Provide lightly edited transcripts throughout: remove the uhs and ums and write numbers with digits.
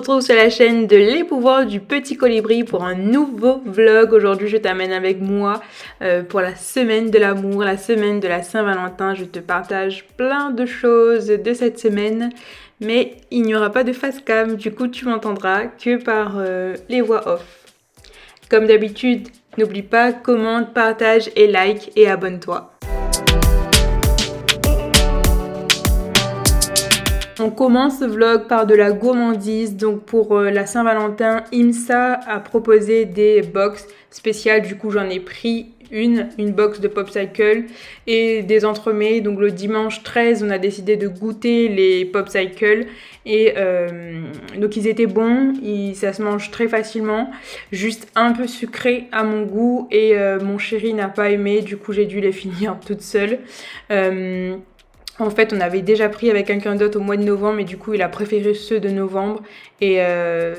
retrouve sur la chaîne de Les Pouvoirs du Petit Colibri pour un nouveau vlog. Aujourd'hui, je t'amène avec moi pour la semaine de l'amour, la semaine de la Saint-Valentin. Je te partage plein de choses de cette semaine, mais il n'y aura pas de face cam. Du coup, tu m'entendras que par les voix off. Comme d'habitude, n'oublie pas, commente, partage et like et abonne-toi. On commence ce vlog par de la gourmandise. Donc pour la Saint-Valentin, IMSA a proposé des box spéciales. Du coup, j'en ai pris une box de Popsicle et des entremets. Donc le dimanche 13, on a décidé de goûter les Popsicle et donc ils étaient bons, ça se mange très facilement, juste un peu sucré à mon goût et mon chéri n'a pas aimé, du coup j'ai dû les finir toute seule. En fait, on avait déjà pris avec quelqu'un d'autre au mois de novembre, et du coup, il a préféré ceux de novembre et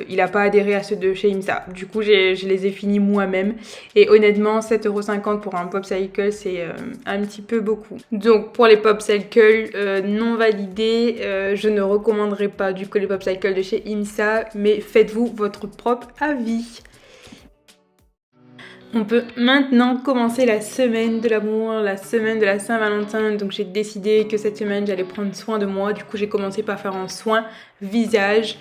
il n'a pas adhéré à ceux de chez IMSA. Du coup, je les ai finis moi-même. Et honnêtement, 7,50 € pour un Popsicle, c'est un petit peu beaucoup. Donc, pour les Popsicle non validés, je ne recommanderais pas du coup les Popsicle de chez IMSA, mais faites-vous votre propre avis. On peut maintenant commencer la semaine de l'amour, la semaine de la Saint-Valentin. Donc j'ai décidé que cette semaine j'allais prendre soin de moi. Du coup j'ai commencé par faire un soin visage.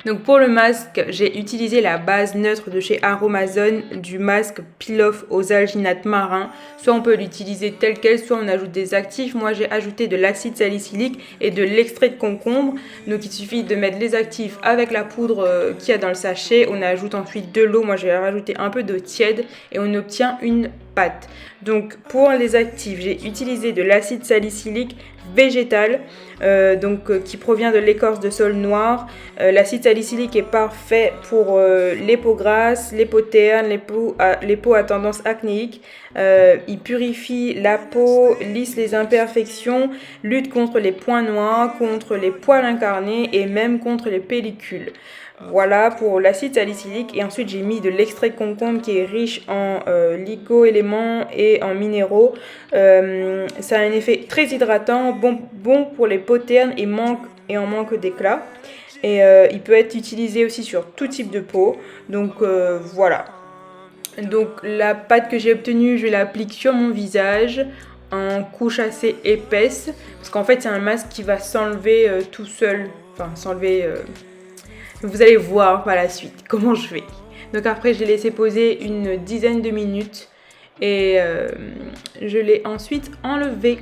Donc pour le masque, j'ai utilisé la base neutre de chez Aromazone du masque Peel-Off aux alginates marins. Soit on peut l'utiliser tel quel, soit on ajoute des actifs. Moi j'ai ajouté de l'acide salicylique et de l'extrait de concombre. Donc il suffit de mettre les actifs avec la poudre qu'il y a dans le sachet. On ajoute ensuite de l'eau. Moi j'ai rajouté un peu d'eau tiède et on obtient une pâte. Donc pour les actifs, j'ai utilisé de l'acide salicylique végétal qui provient de l'écorce de saule noire. L'acide salicylique est parfait pour les peaux grasses, les peaux ternes, les peaux à tendance acnéique. Il purifie la peau, lisse les imperfections, lutte contre les points noirs, contre les poils incarnés et même contre les pellicules. Voilà pour l'acide salicylique. Et ensuite j'ai mis de l'extrait de concombre qui est riche en ligo-éléments et en minéraux. Ça a un effet très hydratant, bon pour les peaux ternes et en manque d'éclat. Et il peut être utilisé aussi sur tout type de peau. Donc voilà. Donc la pâte que j'ai obtenue, je l'applique sur mon visage en couche assez épaisse. Parce qu'en fait c'est un masque qui va s'enlever tout seul. Enfin s'enlever... Vous allez voir par la suite comment je fais. Donc après, je l'ai laissé poser une dizaine de minutes et je l'ai ensuite enlevé.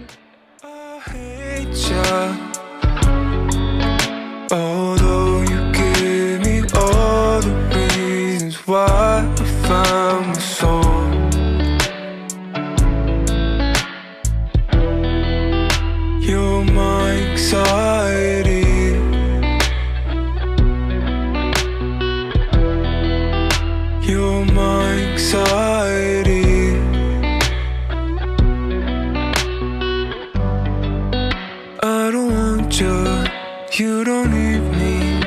You don't need me,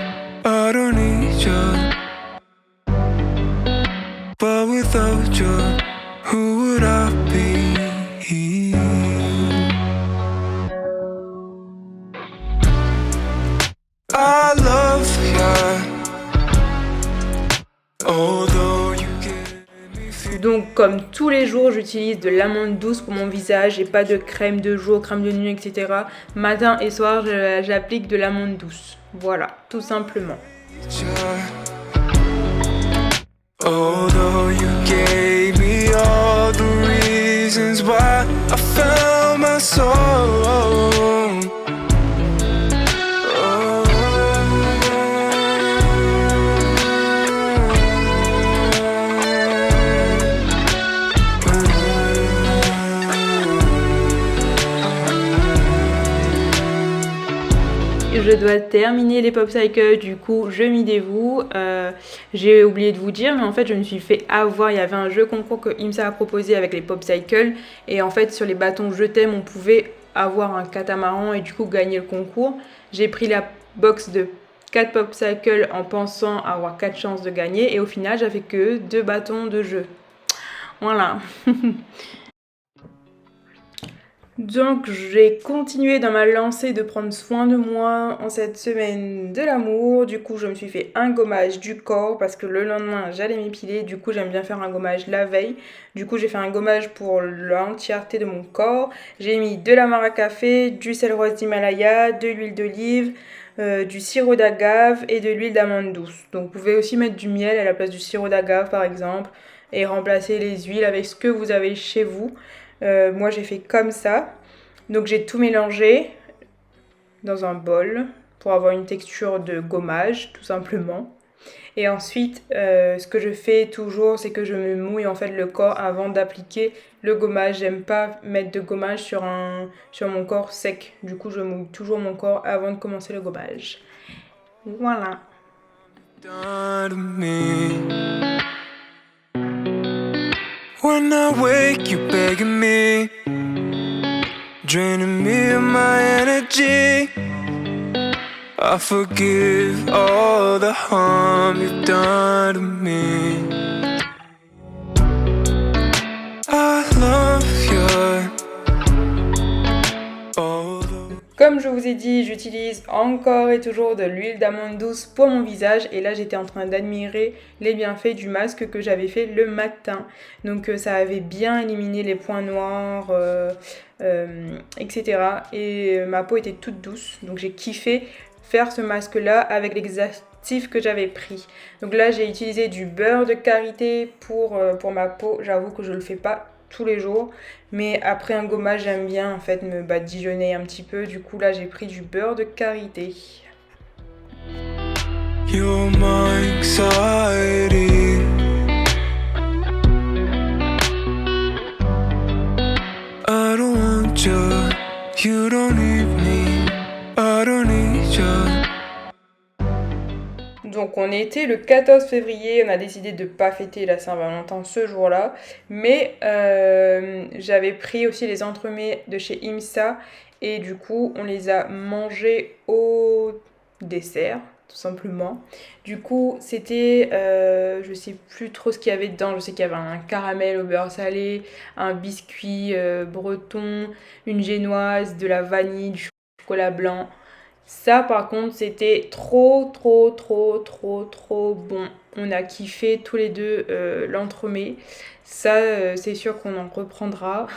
I don't need you. But without you, who would I be? I love you. Although you give me feel. Donc comme tous les jours, j'utilise de l'amande douce pour mon visage et pas de crème de jour, crème de nuit, etc. Matin et soir, j'applique de l'amande douce. Voilà, tout simplement. Although you gave me all the reasons why I found my soul. Je dois terminer les Popsicle, du coup je m'y dévoue. J'ai oublié de vous dire, mais en fait je me suis fait avoir. Il y avait un jeu concours que IMSA a proposé avec les Popsicle et en fait sur les bâtons je t'aime on pouvait avoir un catamaran et du coup gagner le concours. J'ai pris la box de 4 Popsicle en pensant avoir 4 chances de gagner et au final j'avais que 2 bâtons de jeu. Voilà. Donc j'ai continué dans ma lancée de prendre soin de moi en cette semaine de l'amour. Du coup je me suis fait un gommage du corps parce que le lendemain j'allais m'épiler. Du coup j'aime bien faire un gommage la veille. Du coup j'ai fait un gommage pour l'entièreté de mon corps. J'ai mis de la marc à café, du sel rose d'Himalaya, de l'huile d'olive, du sirop d'agave et de l'huile d'amande douce. Donc vous pouvez aussi mettre du miel à la place du sirop d'agave par exemple et remplacer les huiles avec ce que vous avez chez vous. Moi j'ai fait comme ça. Donc j'ai tout mélangé dans un bol pour avoir une texture de gommage tout simplement. Et ensuite ce que je fais toujours c'est que je me mouille en fait le corps avant d'appliquer le gommage. J'aime pas mettre de gommage sur mon corps sec. Du coup je mouille toujours mon corps avant de commencer le gommage. Voilà. When I wake, you begging me, draining me of my energy. I forgive all the harm you've done to me. I love your. Comme je vous ai dit, j'utilise encore et toujours de l'huile d'amande douce pour mon visage. Et là, j'étais en train d'admirer les bienfaits du masque que j'avais fait le matin. Donc ça avait bien éliminé les points noirs, etc. Et ma peau était toute douce. Donc j'ai kiffé faire ce masque-là avec l'exactif que j'avais pris. Donc là, j'ai utilisé du beurre de karité pour ma peau. J'avoue que je le fais pas tous les jours, mais après un gommage j'aime bien en fait me badigeonner un petit peu. Du coup là j'ai pris du beurre de karité. You're my anxiety. I don't want you. You don't need me. I don't need you. Donc on était le 14 février, on a décidé de ne pas fêter la Saint-Valentin ce jour-là, mais j'avais pris aussi les entremets de chez IMSA et du coup on les a mangés au dessert tout simplement. Du coup c'était, je sais plus trop ce qu'il y avait dedans, je sais qu'il y avait un caramel au beurre salé, un biscuit breton, une génoise, de la vanille, du chocolat blanc. Ça par contre c'était trop bon. On a kiffé tous les deux l'entremet. Ça c'est sûr qu'on en reprendra.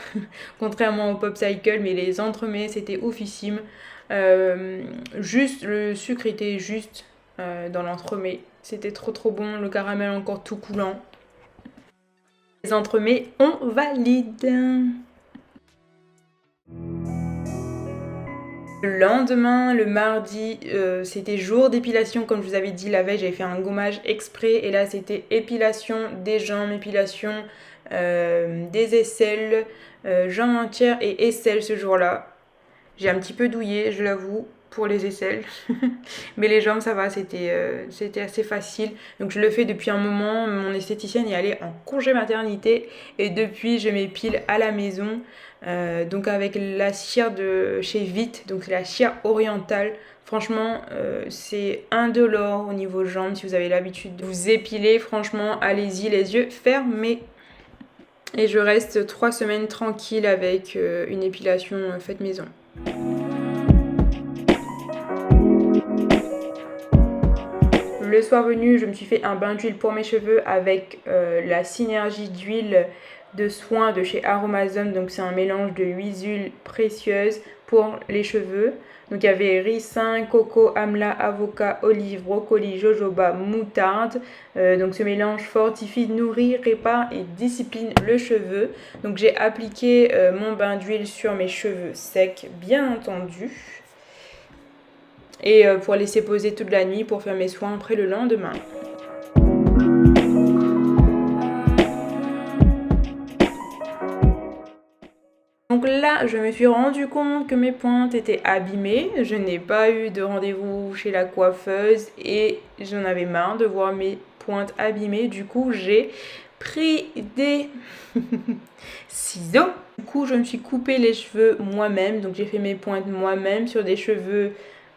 Contrairement au Popsicle, mais les entremets c'était oufissime. Juste le sucre était juste dans l'entremet. C'était trop bon. Le caramel encore tout coulant. Les entremets on valide. Le lendemain, le mardi, c'était jour d'épilation. Comme je vous avais dit la veille, j'avais fait un gommage exprès. Et là, c'était épilation des jambes, épilation des aisselles, jambes entières et aisselles ce jour-là. J'ai un petit peu douillé, je l'avoue, pour les aisselles. Mais les jambes, ça va, c'était assez facile. Donc je le fais depuis un moment. Mon esthéticienne est allée en congé maternité. Et depuis, je m'épile à la maison. Donc avec la cire de chez Vite, donc c'est la cire orientale. Franchement, c'est indolore au niveau jambes. Si vous avez l'habitude de vous épiler, franchement, allez-y, les yeux fermés. Et je reste 3 semaines tranquille avec une épilation faite maison. Le soir venu, je me suis fait un bain d'huile pour mes cheveux avec la synergie d'huile de soin de chez Aromazone. Donc c'est un mélange de 8 huiles précieuses pour les cheveux. Donc il y avait ricin, coco, amla, avocat, olive, brocoli, jojoba, moutarde. Donc ce mélange fortifie, nourrit, répare et discipline le cheveu. Donc j'ai appliqué mon bain d'huile sur mes cheveux secs, bien entendu. Et pour laisser poser toute la nuit pour faire mes soins après le lendemain. Donc là, je me suis rendu compte que mes pointes étaient abîmées. Je n'ai pas eu de rendez-vous chez la coiffeuse et j'en avais marre de voir mes pointes abîmées. Du coup, j'ai pris des ciseaux. Du coup, je me suis coupé les cheveux moi-même. Donc j'ai fait mes pointes moi-même sur des cheveux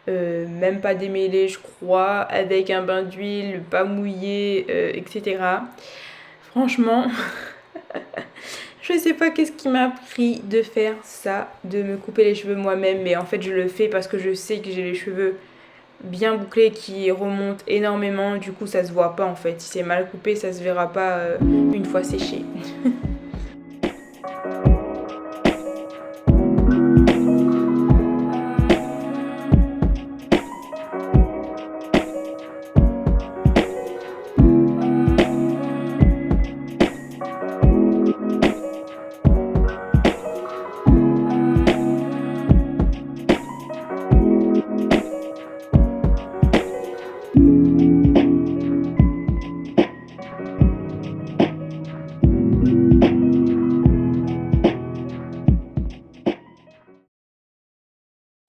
même pas démêlés, je crois, avec un bain d'huile, pas mouillé, etc. Franchement... Je sais pas qu'est-ce qui m'a pris de faire ça, de me couper les cheveux moi-même, mais en fait je le fais parce que je sais que j'ai les cheveux bien bouclés qui remontent énormément, du coup ça se voit pas en fait. Si c'est mal coupé, ça se verra pas une fois séché.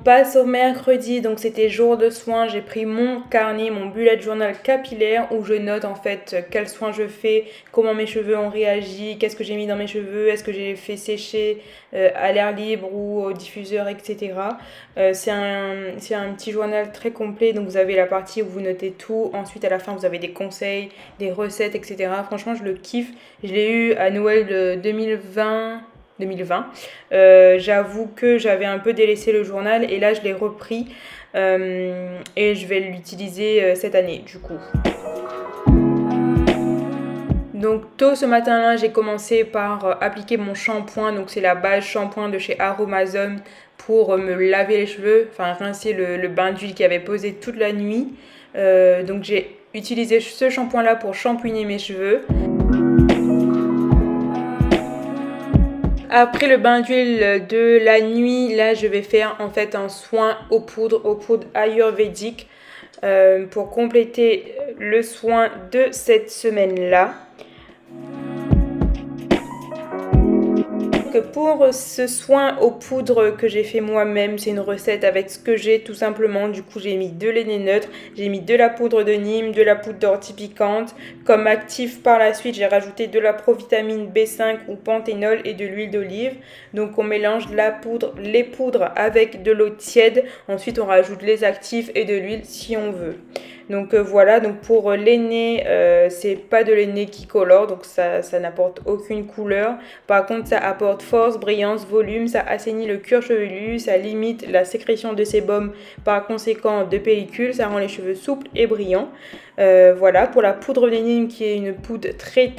Passe au mercredi, donc c'était jour de soins, j'ai pris mon carnet, mon bullet journal capillaire où je note en fait quels soins je fais, comment mes cheveux ont réagi, qu'est-ce que j'ai mis dans mes cheveux, est-ce que j'ai fait sécher à l'air libre ou au diffuseur, etc. C'est un petit journal très complet, donc vous avez la partie où vous notez tout, ensuite à la fin vous avez des conseils, des recettes, etc. Franchement je le kiffe, je l'ai eu à Noël 2020. J'avoue que j'avais un peu délaissé le journal et là je l'ai repris et je vais l'utiliser cette année du coup. Donc tôt ce matin-là, j'ai commencé par appliquer mon shampoing, donc c'est la base shampoing de chez Aromazone pour me laver les cheveux, enfin rincer le bain d'huile qui avait posé toute la nuit. Donc j'ai utilisé ce shampoing-là pour shampouiner mes cheveux. Après le bain d'huile de la nuit, là je vais faire en fait un soin aux poudres ayurvédiques pour compléter le soin de cette semaine-là. Pour ce soin aux poudres que j'ai fait moi-même, c'est une recette avec ce que j'ai tout simplement. Du coup, j'ai mis de lait neutre, j'ai mis de la poudre de Nîmes, de la poudre d'ortie piquante. Comme actif par la suite, j'ai rajouté de la provitamine B5 ou panthénol et de l'huile d'olive. Donc on mélange les poudres avec de l'eau tiède. Ensuite, on rajoute les actifs et de l'huile si on veut. Donc voilà, donc pour l'aîné, c'est pas de l'aîné qui colore, donc ça n'apporte aucune couleur. Par contre, ça apporte force, brillance, volume, ça assainit le cuir chevelu, ça limite la sécrétion de sébum, par conséquent de pellicule, ça rend les cheveux souples et brillants. Voilà, pour la poudre de Nîmes qui est une poudre très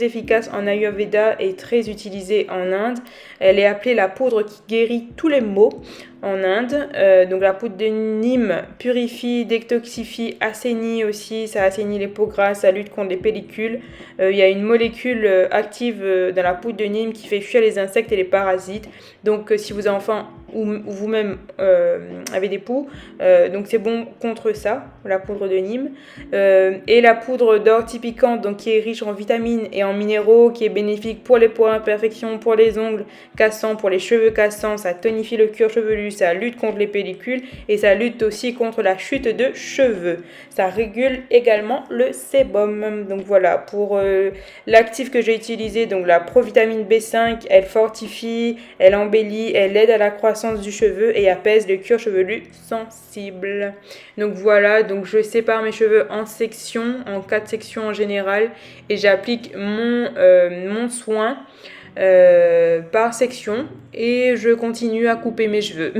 efficace en Ayurveda et très utilisée en Inde. Elle est appelée la poudre qui guérit tous les maux en Inde. Donc la poudre de Nîmes purifie, détoxifie, assainit aussi, ça assainit les peaux grasses, ça lutte contre les pellicules. Il y a une molécule active dans la poudre de Nîmes qui fait fuir les insectes et les parasites. Donc si vos enfants ou vous-même avez des poux, donc c'est bon contre ça, la poudre de Nîmes. Et la poudre d'ortie piquante, donc qui est riche en vitamines et en minéraux, qui est bénéfique pour les poils imperfections, pour les ongles cassants, pour les cheveux cassants, ça tonifie le cuir chevelu, ça lutte contre les pellicules et ça lutte aussi contre la chute de cheveux. Ça régule également le sébum. Donc voilà, pour l'actif que j'ai utilisé, donc la provitamine B5, elle fortifie, elle embellit, elle aide à la croissance du cheveu et apaise le cuir chevelu sensible. Donc voilà, donc je sépare mes cheveux en sections, en 4 sections en général, et j'applique mon soin par section et je continue à couper mes cheveux.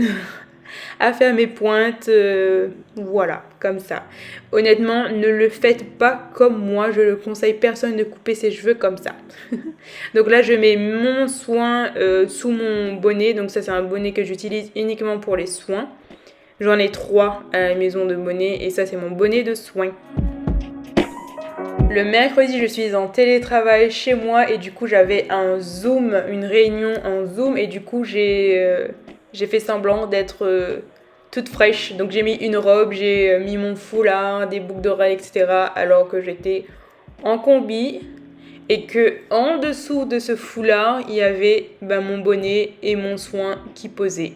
À faire mes pointes, voilà, comme ça. Honnêtement, ne le faites pas comme moi, je ne conseille personne de couper ses cheveux comme ça. Donc là, je mets mon soin sous mon bonnet, donc ça c'est un bonnet que j'utilise uniquement pour les soins. J'en ai 3 à la maison de bonnet et ça c'est mon bonnet de soins. Le mercredi, je suis en télétravail chez moi et du coup j'avais un Zoom, une réunion en Zoom et du coup j'ai fait semblant d'être toute fraîche. Donc j'ai mis une robe, j'ai mis mon foulard, des boucles d'oreilles, etc. alors que j'étais en combi et que en dessous de ce foulard, il y avait mon bonnet et mon soin qui posaient.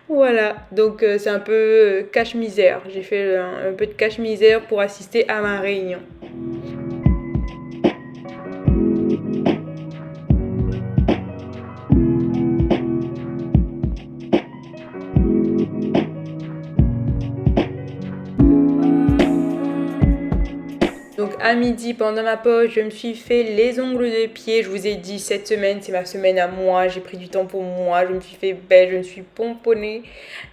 Voilà, donc c'est un peu cache-misère. J'ai fait un peu de cache-misère pour assister à ma réunion. Donc à midi, pendant ma pause, je me suis fait les ongles de pied. Je vous ai dit, cette semaine, c'est ma semaine à moi. J'ai pris du temps pour moi. Je me suis fait belle, je me suis pomponnée.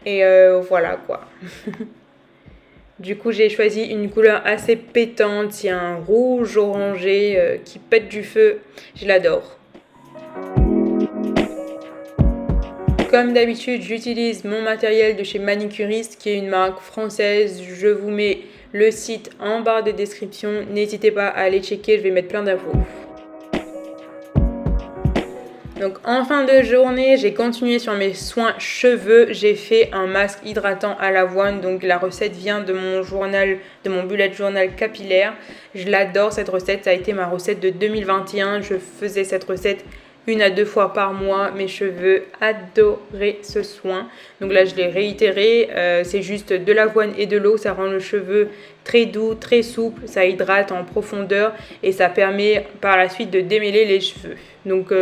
Et voilà quoi. Du coup, j'ai choisi une couleur assez pétante. C'est un rouge orangé qui pète du feu. Je l'adore. Comme d'habitude, j'utilise mon matériel de chez Manicuriste, qui est une marque française. Je vous mets le site en barre de description. N'hésitez pas à aller checker, je vais mettre plein d'infos. Donc en fin de journée, j'ai continué sur mes soins cheveux. J'ai fait un masque hydratant à l'avoine. Donc la recette vient de mon journal, de mon bullet journal capillaire. Je l'adore cette recette, ça a été ma recette de 2021. Je faisais cette recette 1 à 2 fois par mois. Mes cheveux adoraient ce soin. Donc là, je l'ai réitéré. C'est juste de l'avoine et de l'eau. Ça rend le cheveu très doux, très souple. Ça hydrate en profondeur et ça permet par la suite de démêler les cheveux. Donc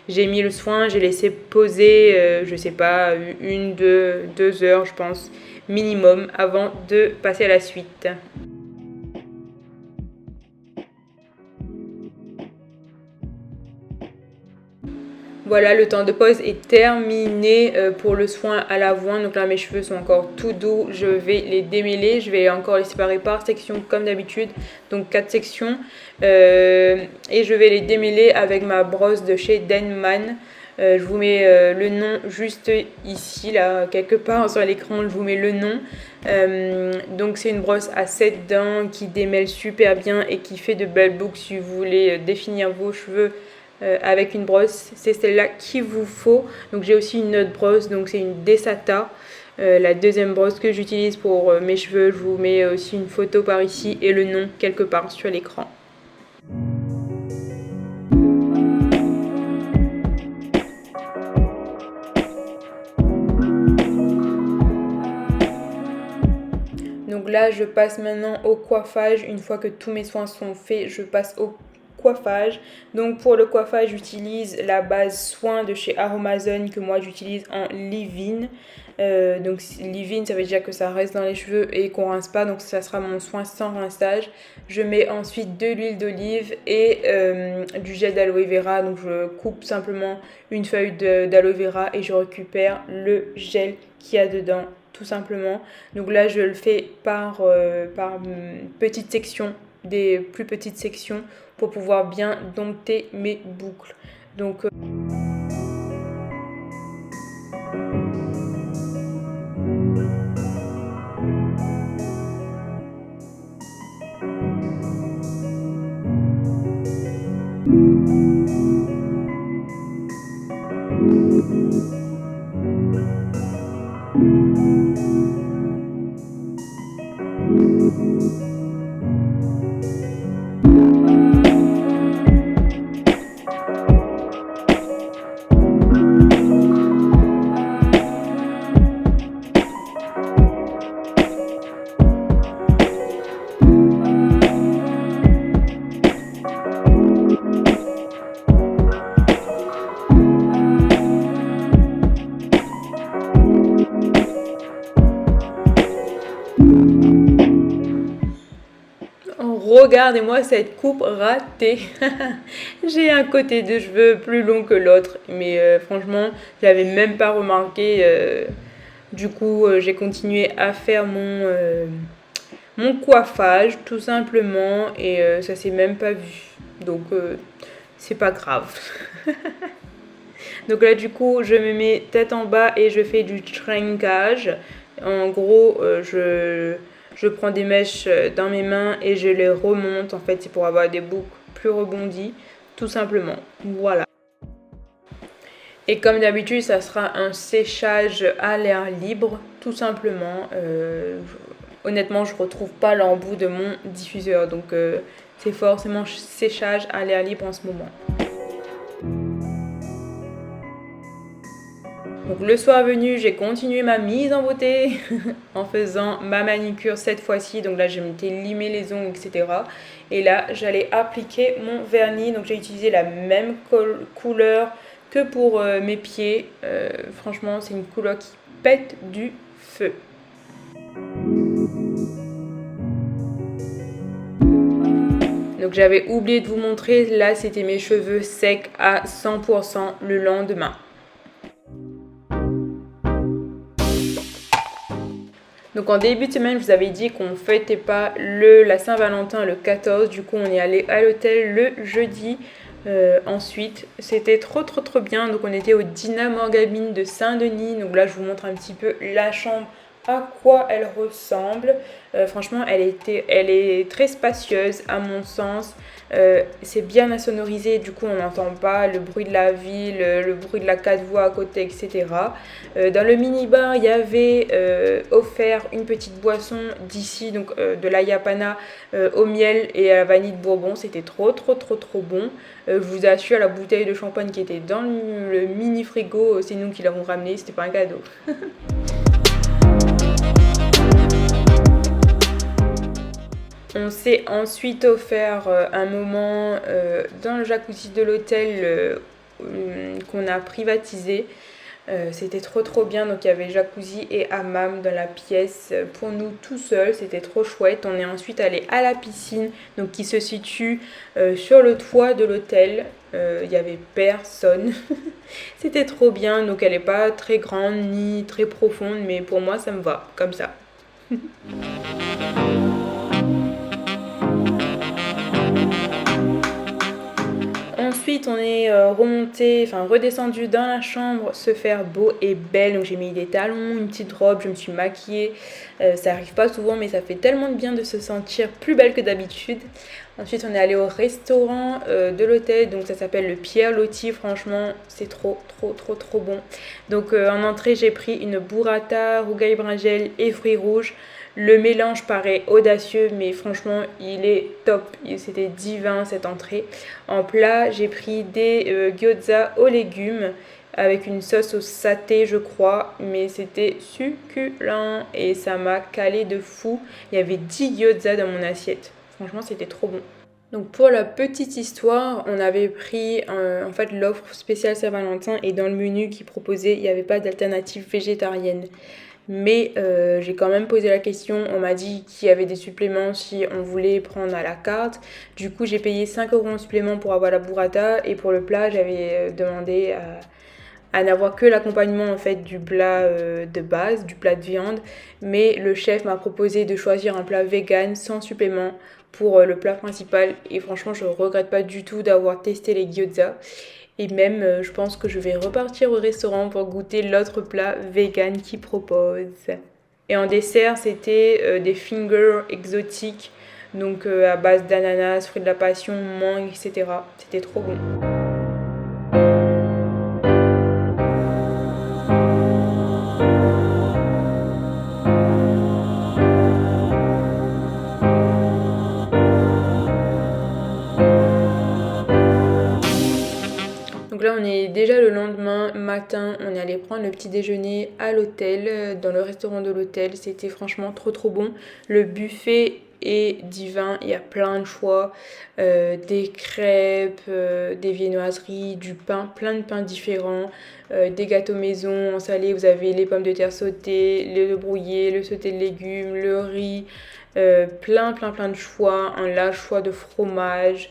j'ai mis le soin, j'ai laissé poser, je sais pas, 2 heures, je pense, minimum, avant de passer à la suite. Voilà, le temps de pause est terminé pour le soin à l'avoine. Donc là, mes cheveux sont encore tout doux. Je vais les démêler. Je vais encore les séparer par section comme d'habitude. Donc 4 sections. Et je vais les démêler avec ma brosse de chez Denman. Je vous mets le nom juste ici, là, quelque part sur l'écran. Je vous mets le nom. Donc c'est une brosse à 7 dents qui démêle super bien et qui fait de belles boucles si vous voulez définir vos cheveux. Avec une brosse, c'est celle-là qu'il vous faut. Donc j'ai aussi une autre brosse, donc c'est une Desata, la deuxième brosse que j'utilise pour mes cheveux. Je vous mets aussi une photo par ici et le nom quelque part sur l'écran. Donc là je passe maintenant au coiffage. Une fois que tous mes soins sont faits, je passe au coiffage. Donc pour le coiffage, j'utilise la base soin de chez Aromazone que moi j'utilise en leave-in. Donc leave-in, ça veut dire que ça reste dans les cheveux et qu'on rince pas, donc ça sera mon soin sans rinçage. Je mets ensuite de l'huile d'olive et du gel d'aloe vera. Donc je coupe simplement une feuille d'aloe vera et je récupère le gel qu'il y a dedans, tout simplement. Donc là je le fais par petites sections, des plus petites sections, pour pouvoir bien dompter mes boucles. Donc regardez-moi cette coupe ratée. J'ai un côté de cheveux plus long que l'autre, mais franchement, je l'avais même pas remarqué. Du coup, j'ai continué à faire mon coiffage, tout simplement, et ça s'est même pas vu. Donc, c'est pas grave. Donc là, du coup, je me mets tête en bas et je fais du shrinkage. En gros, je prends des mèches dans mes mains et je les remonte. En fait, c'est pour avoir des boucles plus rebondies, tout simplement. Voilà. Et comme d'habitude, ça sera un séchage à l'air libre, tout simplement. Honnêtement, je ne retrouve pas l'embout de mon diffuseur. Donc, c'est forcément séchage à l'air libre en ce moment. Donc le soir venu, j'ai continué ma mise en beauté en faisant ma manicure cette fois-ci. Donc là, je m'étais limé les ongles, etc. Et là, j'allais appliquer mon vernis. Donc j'ai utilisé la même couleur que pour mes pieds. Franchement, c'est une couleur qui pète du feu. Donc j'avais oublié de vous montrer, là c'était mes cheveux secs à 100% le lendemain. Donc en début de semaine, je vous avais dit qu'on ne fêtait pas la Saint-Valentin le 14. Du coup, on est allé à l'hôtel le jeudi. Ensuite, c'était trop bien. Donc on était au Dina Morgamine de Saint-Denis. Donc là, je vous montre un petit peu la chambre, à quoi elle ressemble. Franchement, elle est très spacieuse à mon sens. C'est bien insonorisé, du coup on n'entend pas le bruit de la ville, le bruit de la 4 voies à côté, etc. Dans le minibar, il y avait offert une petite boisson d'ici, donc de la yapana au miel et à la vanille de Bourbon. C'était trop bon. Je vous assure, la bouteille de champagne qui était dans le mini frigo, c'est nous qui l'avons ramené, c'était pas un cadeau. On s'est ensuite offert un moment dans le jacuzzi de l'hôtel qu'on a privatisé. C'était trop bien, donc il y avait jacuzzi et hammam dans la pièce pour nous tout seuls, c'était trop chouette. On est ensuite allé à la piscine, donc qui se situe sur le toit de l'hôtel. Il n'y avait personne. C'était trop bien, donc elle n'est pas très grande ni très profonde, mais pour moi ça me va comme ça. Ensuite, on est redescendu dans la chambre, se faire beau et belle. Donc j'ai mis des talons, une petite robe, je me suis maquillée. Ça arrive pas souvent, mais ça fait tellement de bien de se sentir plus belle que d'habitude. Ensuite, on est allé au restaurant de l'hôtel, donc ça s'appelle le Pierre Loti. Franchement, c'est trop bon. Donc en entrée, j'ai pris une burrata, rougail brinjel et fruits rouges. Le mélange paraît audacieux, mais franchement, il est top. C'était divin cette entrée. En plat, j'ai pris des gyoza aux légumes avec une sauce au saté, je crois, mais c'était succulent et ça m'a calé de fou. Il y avait 10 gyoza dans mon assiette. Franchement, c'était trop bon. Donc pour la petite histoire, on avait pris en fait l'offre spéciale Saint-Valentin et dans le menu qui proposait, il n'y avait pas d'alternative végétarienne. Mais j'ai quand même posé la question, on m'a dit qu'il y avait des suppléments si on voulait prendre à la carte. Du coup j'ai payé 5 € en supplément pour avoir la burrata et pour le plat j'avais demandé à n'avoir que l'accompagnement en fait du plat de base, du plat de viande. Mais le chef m'a proposé de choisir un plat vegan sans supplément pour le plat principal et franchement je regrette pas du tout d'avoir testé les gyoza. Et même, je pense que je vais repartir au restaurant pour goûter l'autre plat vegan qu'ils proposent. Et en dessert, c'était des fingers exotiques, donc à base d'ananas, fruits de la passion, mangue, etc. C'était trop bon. Donc là, on est déjà le lendemain matin, on est allé prendre le petit déjeuner à l'hôtel, dans le restaurant de l'hôtel. C'était franchement trop bon. Le buffet est divin, il y a plein de choix, des crêpes, des viennoiseries, du pain, plein de pains différents, des gâteaux maison en salé. Vous avez les pommes de terre sautées, le brouillé, le sauté de légumes, le riz, plein de choix, un large choix de fromage.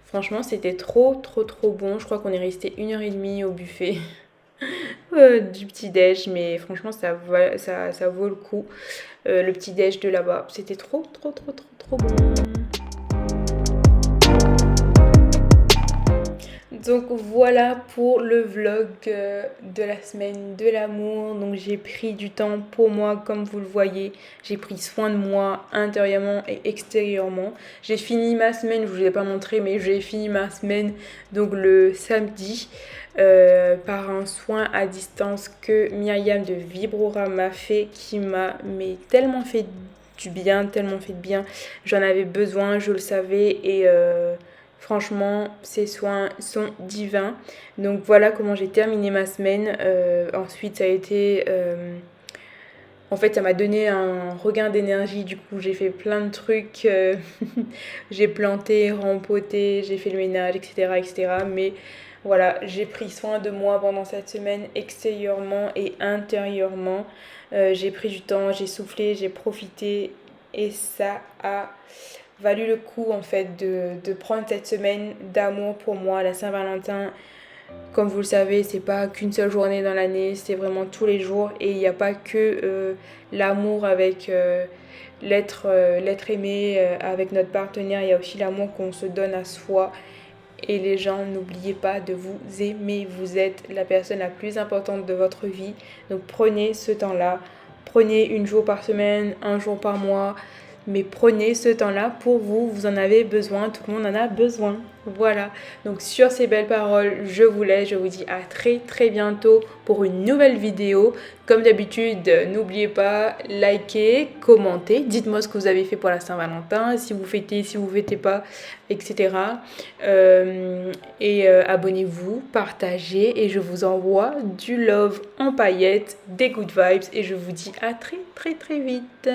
Franchement, c'était trop bon. Je crois qu'on est resté 1h30 au buffet du petit-déj, mais franchement, ça vaut le coup. Le petit-déj de là-bas, c'était trop bon. Donc voilà pour le vlog de la semaine de l'amour. Donc j'ai pris du temps pour moi comme vous le voyez. J'ai pris soin de moi intérieurement et extérieurement. J'ai fini ma semaine, je vous l'ai pas montré mais j'ai fini ma semaine donc le samedi par un soin à distance que Myriam de Vibrora m'a fait qui m'a tellement fait du bien, tellement fait de bien. J'en avais besoin, je le savais et... franchement, ces soins sont divins. Donc voilà comment j'ai terminé ma semaine. Ensuite, ça a été... en fait, ça m'a donné un regain d'énergie. Du coup, j'ai fait plein de trucs. J'ai planté, rempoté, j'ai fait le ménage, etc. Mais voilà, j'ai pris soin de moi pendant cette semaine, extérieurement et intérieurement. J'ai pris du temps, j'ai soufflé, j'ai profité. Et ça a valu le coup en fait de prendre cette semaine d'amour pour moi, la Saint-Valentin. Comme vous le savez, c'est pas qu'une seule journée dans l'année, c'est vraiment tous les jours et il n'y a pas que l'amour avec l'être aimé avec notre partenaire, il y a aussi l'amour qu'on se donne à soi. Et les gens, n'oubliez pas de vous aimer, vous êtes la personne la plus importante de votre vie. Donc prenez ce temps-là, prenez une jour par semaine, un jour par mois, mais prenez ce temps-là pour vous, vous en avez besoin, tout le monde en a besoin. Voilà, donc sur ces belles paroles, je vous laisse, je vous dis à très très bientôt pour une nouvelle vidéo. Comme d'habitude, n'oubliez pas, likez, commentez, dites-moi ce que vous avez fait pour la Saint-Valentin, si vous fêtez, si vous fêtez pas, etc. Abonnez-vous, partagez et je vous envoie du love en paillettes, des good vibes et je vous dis à très très très vite.